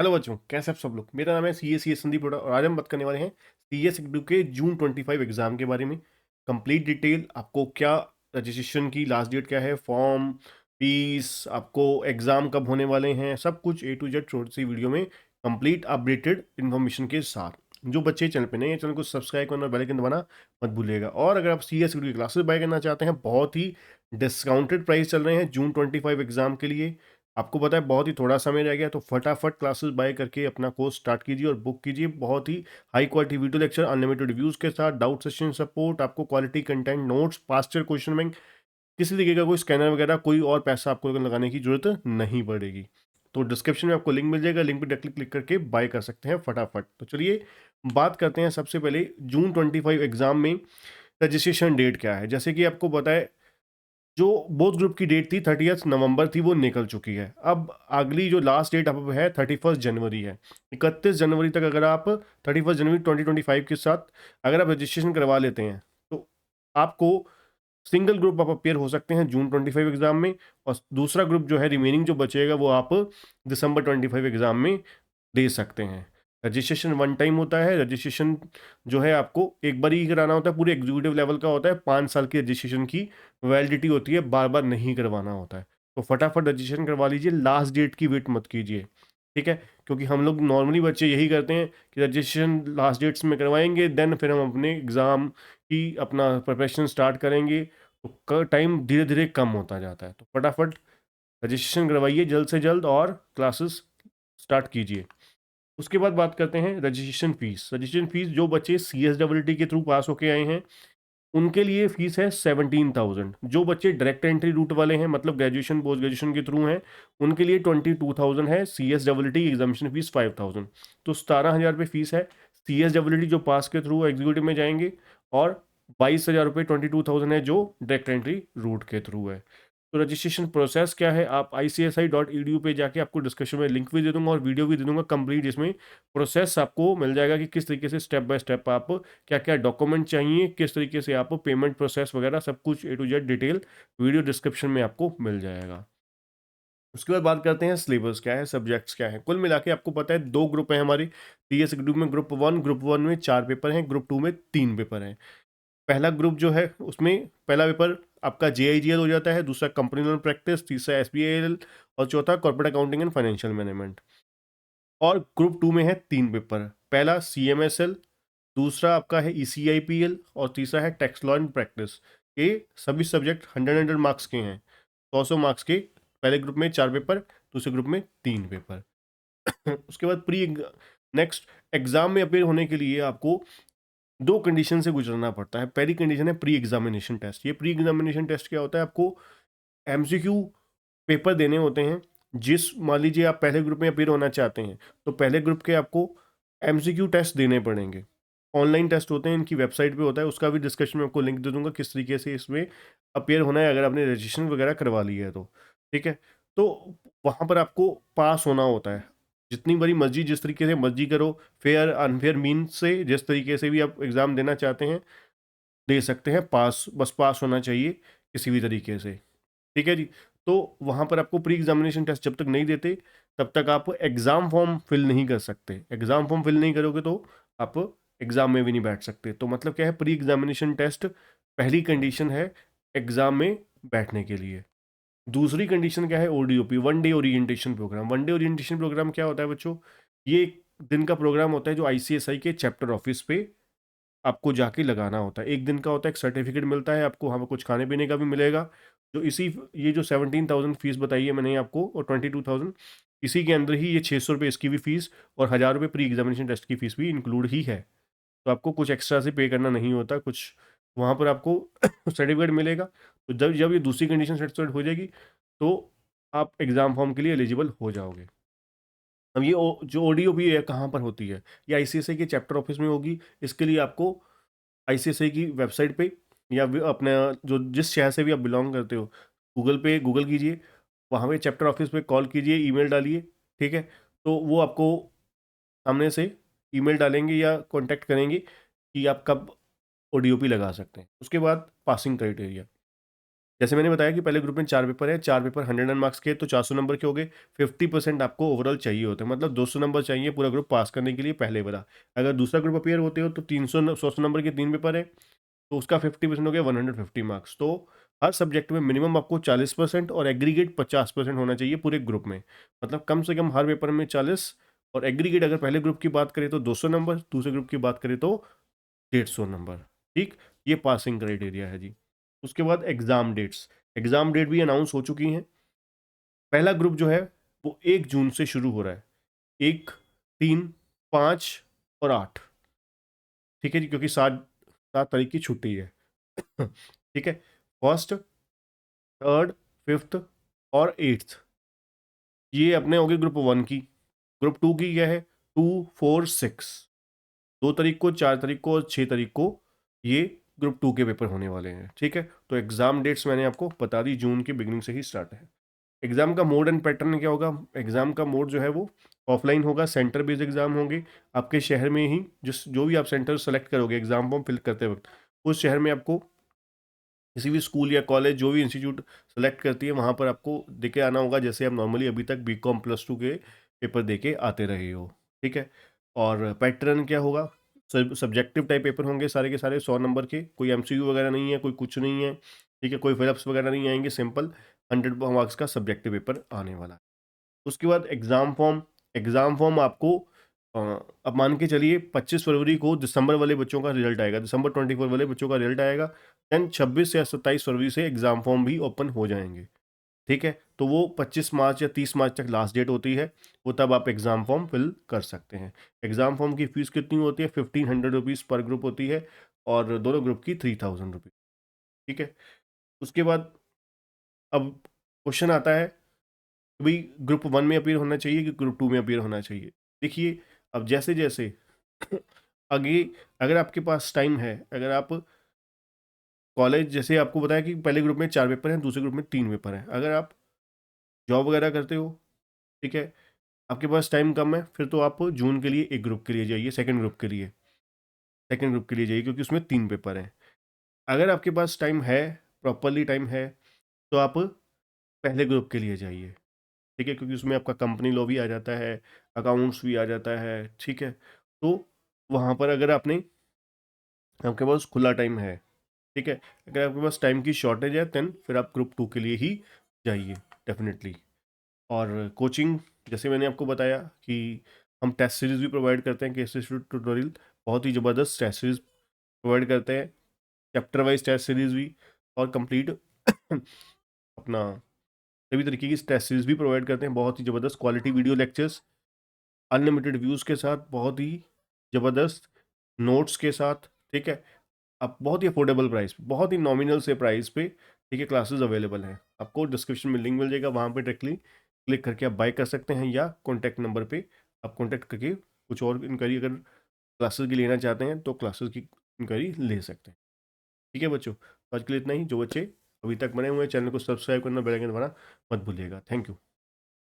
Hello बच्चों, कैसे आप सब लोग। मेरा नाम है सी ए संदीप रोड़ा और आज हम बात करने वाले हैं CA के जून 25 एग्जाम के बारे में। कंप्लीट डिटेल आपको क्या, रजिस्ट्रेशन की लास्ट डेट क्या है, फॉर्म, फीस, आपको एग्जाम कब होने वाले हैं, सब कुछ A to Z छोटी सी वीडियो में कंप्लीट अपडेटेड इन्फॉर्मेशन के साथ। जो बच्चे चैनल पे नए हैं, चैनल को सब्सक्राइब करना और बेल आइकन दबाना मत भूलिएगा। और अगर आप CA की क्लासेस बाय करना चाहते हैं, बहुत ही डिस्काउंटेड प्राइस चल रहे हैं जून 25 एग्जाम के लिए। आपको पता है बहुत ही थोड़ा समय रह गया, तो फटाफट क्लासेस बाय करके अपना कोर्स स्टार्ट कीजिए और बुक कीजिए। बहुत ही high quality video lecture, unlimited reviews के साथ, डाउट सेशन सपोर्ट, आपको quality content, notes, past year question bank, किसी तरीके का कोई स्कैनर वगैरह, कोई और पैसा आपको लगाने की जरूरत नहीं पड़ेगी। तो डिस्क्रिप्शन में आपको लिंक मिल जाएगा, लिंक पे डायरेक्टली क्लिक करके बाय कर सकते हैं फटाफट। तो चलिए बात करते हैं सबसे पहले जून 25 एग्जाम में रजिस्ट्रेशन डेट क्या है। जैसे कि आपको पता है जो बोथ ग्रुप की डेट थी 30 नवंबर थी, वो निकल चुकी है। अब अगली जो लास्ट डेट अब है 31 जनवरी है। 31 जनवरी तक अगर आप 31 जनवरी 2025 के साथ अगर आप रजिस्ट्रेशन करवा लेते हैं तो आपको सिंगल ग्रुप आप अपेयर हो सकते हैं जून 25 एग्जाम में, और दूसरा ग्रुप जो है रिमेनिंग जो बचेगा वो आप दिसंबर 25 एग्जाम में दे सकते हैं। रजिस्ट्रेशन वन टाइम होता है। रजिस्ट्रेशन जो है आपको एक बार ही कराना होता है, पूरे एग्जीक्यूटिव लेवल का होता है। 5 साल की रजिस्ट्रेशन की वैलिडिटी होती है, बार बार नहीं करवाना होता है। तो फटाफट रजिस्ट्रेशन करवा लीजिए, लास्ट डेट की वेट मत कीजिए, ठीक है। क्योंकि हम लोग नॉर्मली बच्चे यही करते हैं कि रजिस्ट्रेशन लास्ट डेट्स में करवाएंगे, देन फिर हम अपने एग्ज़ाम की अपना प्रिपरेशन स्टार्ट करेंगे, तो टाइम धीरे धीरे कम होता जाता है। तो फटाफट रजिस्ट्रेशन करवाइए जल्द से जल्द और क्लासेस स्टार्ट कीजिए। उसके बाद बात करते हैं रजिस्ट्रेशन फीस। रजिस्ट्रेशन फीस जो बच्चे CSWT के थ्रू पास होके आए हैं उनके लिए फीस है 17,000। जो बच्चे डायरेक्ट एंट्री रूट वाले हैं, मतलब ग्रेजुएशन पोस्ट ग्रेजुएशन के थ्रू हैं, उनके लिए 22,000 है। CSWT एग्जामिनेशन फीस 5,000, तो 17,000 रुपये फीस है। CSWT जो पास के थ्रू एग्जीक्यूटिव में जाएंगे, और 22,000 रुपये 22,000 है जो डायरेक्ट एंट्री रूट के थ्रू है। तो रजिस्ट्रेशन प्रोसेस क्या है, आप ICSI.edu पे जाके, आपको डिस्क्रिप्शन में लिंक भी दे दूंगा और वीडियो भी दे दूंगा कंप्लीट, जिसमें प्रोसेस आपको मिल जाएगा कि किस तरीके से स्टेप बाय स्टेप आप क्या क्या डॉक्यूमेंट चाहिए, किस तरीके से आप पेमेंट प्रोसेस वगैरह सब कुछ A to Z detail video description में आपको मिल जाएगा। उसके बाद बात करते हैं सिलेबस क्या है, सब्जेक्ट्स क्या है। कुल मिला के आपको पता है 2 ग्रुप है हमारे CS ग्रुप में। ग्रुप वन में 4 पेपर हैं, ग्रुप 2 में 3 पेपर हैं। पहला ग्रुप जो है उसमें पहला पेपर आपका JIGL हो जाता है, दूसरा कंपनी लॉ प्रैक्टिस, तीसरा SBAL और चौथा corporate accounting and financial management. और ग्रुप 2 में है 3 पेपर, पहला CMSL, दूसरा आपका है ECIPL और तीसरा है टैक्स लॉ एंड प्रैक्टिस। ये सभी सब्जेक्ट 100 मार्क्स के हैं, 100 मार्क्स के। पहले ग्रुप में 4 पेपर, दूसरे ग्रुप में 3 पेपर। उसके बाद प्री नेक्स्ट एग्जाम में अपेयर होने के लिए आपको 2 कंडीशन से गुजरना पड़ता है। पहली कंडीशन है प्री एग्जामिनेशन टेस्ट। ये प्री एग्जामिनेशन टेस्ट क्या होता है, आपको MCQ पेपर देने होते हैं। जिस मान लीजिए आप पहले ग्रुप में अपेयर होना चाहते हैं, तो पहले ग्रुप के आपको MCQ टेस्ट देने पड़ेंगे। ऑनलाइन टेस्ट होते हैं, इनकी वेबसाइट पे होता है, उसका भी डिस्कशन में आपको लिंक दे दूंगा किस तरीके से इसमें अपेयर होना है, अगर आपने रजिस्ट्रेशन वगैरह करवा लिया है तो, ठीक है। तो वहाँ पर आपको पास होना होता है। जितनी बड़ी मर्जी, जिस तरीके से मर्जी करो, फेयर अनफेयर मीन से जिस तरीके से भी आप एग्ज़ाम देना चाहते हैं दे सकते हैं। पास, बस पास होना चाहिए किसी भी तरीके से, ठीक है जी। तो वहाँ पर आपको प्री एग्जामिनेशन टेस्ट जब तक नहीं देते तब तक आप एग्ज़ाम फॉर्म फिल नहीं कर सकते। एग्ज़ाम फॉर्म फिल नहीं करोगे तो आप एग्ज़ाम में भी नहीं बैठ सकते। तो मतलब क्या है, प्री एग्जामिनेशन टेस्ट पहली कंडीशन है एग्ज़ाम में बैठने के लिए। दूसरी कंडीशन क्या है, ODOP, one day orientation programme. One day orientation programme क्या होता है बच्चों, ये एक दिन का प्रोग्राम होता है जो ICSI के चैप्टर ऑफिस पे आपको जाके लगाना होता है। एक दिन का होता है, एक सर्टिफिकेट मिलता है आपको, वहाँ पर कुछ खाने पीने का भी मिलेगा। जो इसी, ये जो 17,000 फीस बताई है मैंने आपको और 22,000, इसी के अंदर ही ये 600 रुपये इसकी भी फीस और 1,000 रुपये प्री एग्जामिनेशन टेस्ट की फीस भी इंक्लूड ही है। तो आपको कुछ एक्स्ट्रा से पे करना नहीं होता कुछ, वहाँ पर आपको सर्टिफिकेट मिलेगा। तो जब जब ये दूसरी कंडीशन सेटिस्फाइड हो जाएगी तो आप एग्ज़ाम फॉर्म के लिए एलिजिबल हो जाओगे। अब ये जो ODOP है कहाँ पर होती है, ये ICSI के चैप्टर ऑफिस में होगी। इसके लिए आपको ICSI की वेबसाइट पे या अपने जो जिस शहर से भी आप बिलोंग करते हो, गूगल पे गूगल कीजिए, वहाँ पे चैप्टर ऑफिस पे कॉल कीजिए, ईमेल डालिए, ठीक है। तो वो आपको सामने से ईमेल डालेंगे या कांटेक्ट करेंगे कि आप कब ODOP लगा सकते हैं। उसके बाद पासिंग क्राइटेरिया, जैसे मैंने बताया कि पहले ग्रुप में 4 पेपर है, 4 पेपर 100 मार्क्स के, तो 400 नंबर के हो गए। 50% आपको ओवरऑल चाहिए होते हैं, मतलब 200 नंबर चाहिए पूरा ग्रुप पास करने के लिए पहले वाला। अगर दूसरा ग्रुप अपीयर होते हो तो 100 नंबर के 3 पेपर है, तो उसका 50% हो गया 150 मार्क्स। तो हर सब्जेक्ट में मिनिमम आपको 40% और एग्रीगेट 50% होना चाहिए पूरे ग्रुप में, मतलब कम से कम हर पेपर में 40, और एग्रीगेट अगर पहले ग्रुप की बात करें तो 200 नंबर, दूसरे ग्रुप की बात करें तो 150 नंबर। ठीक, ये पासिंग क्राइटेरिया है जी। उसके बाद एग्जाम डेट्स, एग्जाम डेट भी अनाउंस हो चुकी हैं। पहला ग्रुप जो है वो 1 जून से शुरू हो रहा है, 1, 3, 5 और 8। ठीक है जी, क्योंकि 7 तारीख की छुट्टी है। ठीक है, फर्स्ट, थर्ड, फिफ्थ और एट्थ, ये अपने हो गए ग्रुप 1 की। ग्रुप 2 की क्या है, 2, 4, 6, 2 तारीख को, 4 तारीख को और 6 तारीख को ये ग्रुप 2 के पेपर होने वाले हैं। ठीक है, तो एग्जाम डेट्स मैंने आपको बता दी, जून की बिगिनिंग से ही स्टार्ट है। एग्जाम का मोड एंड पैटर्न क्या होगा, एग्जाम का मोड जो है वो ऑफलाइन होगा, सेंटर बेस्ड एग्जाम होंगे आपके शहर में ही। जिस जो भी आप सेंटर सेलेक्ट करोगे एग्जाम फॉर्म फिल करते वक्त, उस शहर में आपको किसी भी स्कूल या कॉलेज, जो भी इंस्टीट्यूट सेलेक्ट करती है, वहाँ पर आपको देके आना होगा, जैसे आप नॉर्मली अभी तक BCom+2 के पेपर देके आते रहे हो। ठीक है, और पैटर्न क्या होगा, सब्जेक्टिव टाइप पेपर होंगे सारे के सारे, 100 नंबर के, कोई MCQ वगैरह नहीं है, कोई कुछ नहीं है। ठीक है, कोई फिलअप्स वगैरह नहीं आएंगे, सिंपल 100 मार्क्स का सब्जेक्टिव पेपर आने वाला है। उसके बाद एग्ज़ाम फॉर्म, एग्ज़ाम फॉर्म आपको अ, अब मान के चलिए 25 फरवरी को दिसंबर वाले बच्चों का रिजल्ट आएगा, दिसंबर 24 वाले बच्चों का रिजल्ट आएगा, देन 26 या 27 फरवरी से एग्ज़ाम फॉर्म भी ओपन हो जाएंगे। ठीक है, तो वो 25 मार्च या 30 मार्च तक लास्ट डेट होती है, वो तब आप एग्ज़ाम फॉर्म फिल कर सकते हैं। एग्ज़ाम फॉर्म की फ़ीस कितनी होती है, 1500 रुपीज़ पर ग्रुप होती है, और दोनों ग्रुप की 3000 रुपीज़। ठीक है, उसके बाद अब क्वेश्चन आता है कि भाई ग्रुप 1 में अपीयर होना चाहिए कि ग्रुप 2 में अपीयर होना चाहिए। देखिए, अब जैसे जैसे आगे, अगर आपके पास टाइम है, अगर आप कॉलेज, जैसे आपको बताया कि पहले ग्रुप में 4 पेपर हैं, दूसरे ग्रुप में 3 पेपर हैं, अगर आप जॉब वगैरह करते हो, ठीक है, आपके पास टाइम कम है, फिर तो आप जून के लिए एक ग्रुप के लिए जाइए, सेकंड ग्रुप के लिए जाइए, क्योंकि उसमें 3 पेपर हैं। अगर आपके पास टाइम है, प्रॉपरली टाइम है, तो आप पहले ग्रुप के लिए जाइए। ठीक है, क्योंकि उसमें आपका कंपनी लॉ भी आ जाता है, अकाउंट्स भी आ जाता है। ठीक है, तो वहाँ पर अगर आपके पास खुला टाइम है, ठीक है, अगर आपके पास टाइम की शॉर्टेज है, देन फिर आप ग्रुप 2 के लिए ही जाइए डेफिनेटली। और कोचिंग, जैसे मैंने आपको बताया कि हम टेस्ट सीरीज भी प्रोवाइड करते हैं, केस ट्यूटोरियल, बहुत ही ज़बरदस्त टेस्ट सीरीज प्रोवाइड करते हैं, चैप्टर वाइज टेस्ट सीरीज भी, और कंप्लीट अपना सभी तरीके की टेस्ट सीरीज भी प्रोवाइड करते हैं, बहुत ही ज़बरदस्त quality video lectures, unlimited views के साथ, बहुत ही ज़बरदस्त नोट्स के साथ। ठीक है, आप बहुत ही अफोर्डेबल प्राइस, बहुत ही नॉमिनल से प्राइस पे, ठीक है, क्लासेस अवेलेबल हैं। आपको डिस्क्रिप्शन में लिंक मिल जाएगा, वहाँ पे डायरेक्टली क्लिक करके आप बाय कर सकते हैं, या कॉन्टैक्ट नंबर पे आप कॉन्टैक्ट करके कुछ और इंक्वायरी, अगर क्लासेस की लेना चाहते हैं तो क्लासेस की इंक्वायरी ले सकते हैं। ठीक है बच्चों, तो आज के लिए इतना ही। जो बच्चे अभी तक बने हुए हैं, चैनल को सब्सक्राइब करना, बेल आइकन दबाना मत भूलिएगा। Thank you.